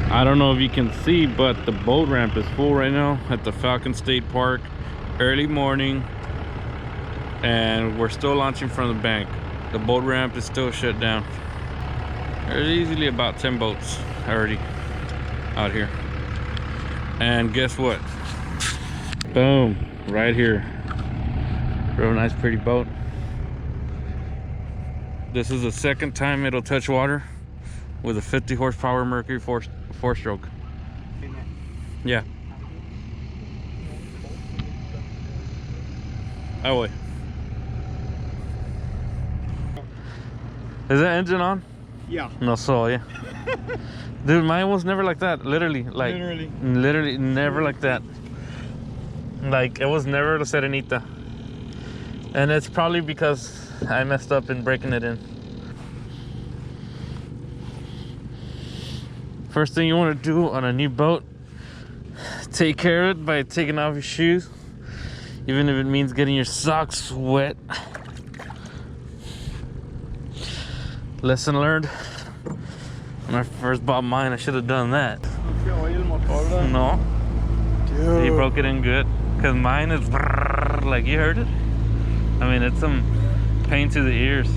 I don't know if you can see, but the boat ramp is full right now at the Falcon State Park. Early morning, and we're still launching from the bank. The boat ramp is still shut down. There's easily about 10 boats already out here. And guess what? Boom, right here. Real nice, pretty boat. This is the second time it'll touch water with a 50 horsepower Mercury four-stroke. Yeah. Oh wait. Is that engine on? Yeah. No, so yeah. Dude, mine was never like that. Literally never like that. Like, it was never the Serenita. And it's probably because I messed up in breaking it in. First thing you want to do on a new boat, take care of it by taking off your shoes, even if it means getting your socks wet. Lesson learned. When I first bought mine, I should have done that. No. Dude. He broke it in good. Because mine is like, you heard it? I mean, it's some pain to the ears.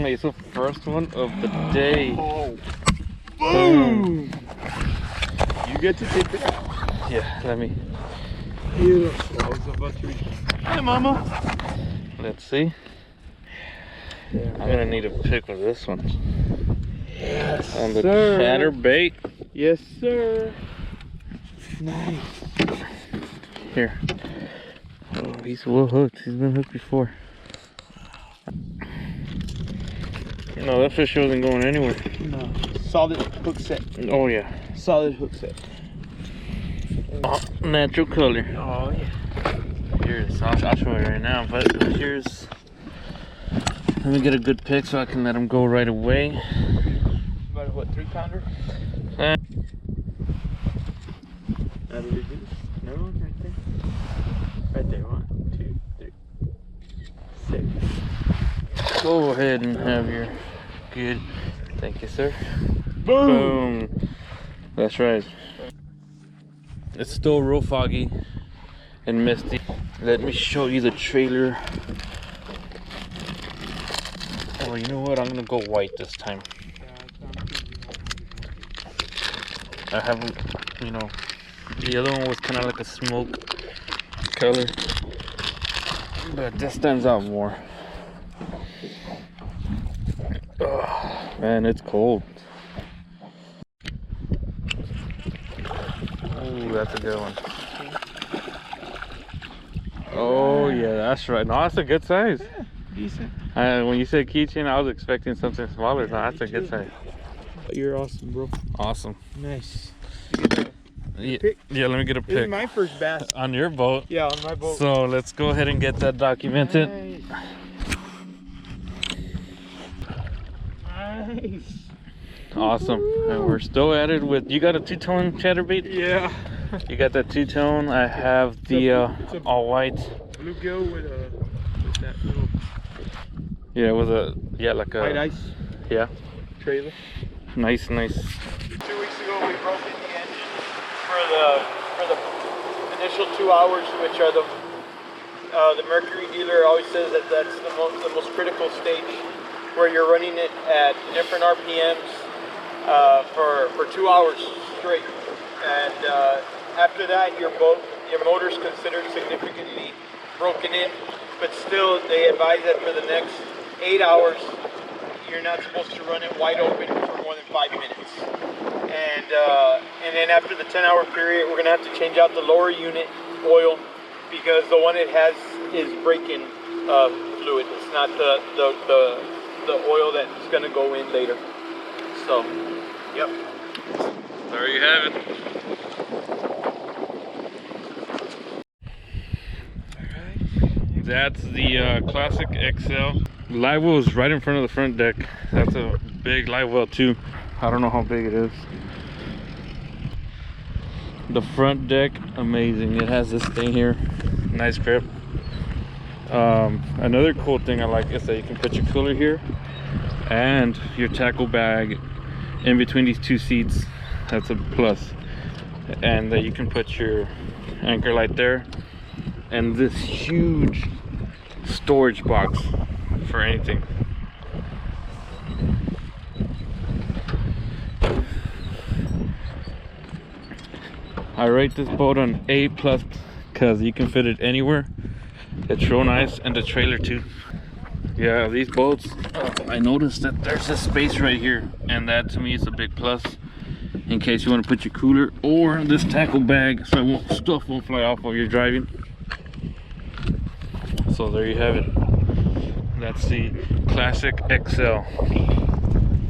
It's the first one of the day. Oh, boom! You get to take it out. Yeah, let me. Hi, Mama. Let's see. I'm gonna need a pick with this one. Yes, on the sir. Chatterbait. Yes, sir. Nice. Here. Oh, he's well hooked. He's been hooked before. No, that fish wasn't going anywhere. No. Solid hook set. Oh yeah. Solid hook set. Oh, natural color. Oh yeah. Here's, I'll show you right now, but here's, let me get a good pick so I can let him go right away. About a what, 3-pounder? Eh. How do we do? No, right there. Right there, 1, 2, 3, 6. Go ahead and have your good. Thank you, sir. Boom! Boom. That's right. It's still real foggy and misty. Let me show you the trailer. Oh, you know what? I'm gonna go white this time. I haven't, you know, the other one was kind of like a smoke color, but this stands out more. Oh, man, it's cold. Oh, that's a good one. Oh yeah, that's right. No, that's a good size. Yeah, decent. When you said keychain, I was expecting something smaller. No, that's a good size. You're awesome, bro. Awesome. Nice. Yeah, pick? yeah, let me get a This is pic. my first bass. On your boat. Yeah, on my boat. So let's go ahead and get that documented. Nice. Awesome. And we're still at it with, you got a 2-tone chatterbait? Yeah. You got that 2-tone. I have the all white. Bluegill with that little Yeah, with a, yeah, like a white ice yeah, trailer. nice. 2 weeks ago we broke in the engine for the initial 2 hours, which are the Mercury dealer always says that that's the most critical stage, where you're running it at different RPMs for 2 hours straight, and after that your motor's considered significantly broken in, but still they advise that for the next 8 hours you're not supposed to run it wide open for more than 5 minutes. And then after the 10-hour period, we're gonna have to change out the lower unit oil, because the one it has is break-in fluid. It's not the oil that's gonna go in later. So, yep. There you have it. That's the Classic XL. Live well is right in front of the front deck. That's a big live well too. I don't know how big it is. The front deck, amazing. It has this thing here, nice grip. Another cool thing I like is that you can put your cooler here and your tackle bag in between these two seats. That's a plus. And that you can put your anchor light there and this huge storage box for anything. I rate this boat an A+ because you can fit it anywhere. It's real nice, and the trailer too. Yeah, these boats, I noticed that there's a space right here, and that to me is a big plus in case you want to put your cooler or this tackle bag so stuff won't fly off while you're driving. So there you have it. That's the Classic XL.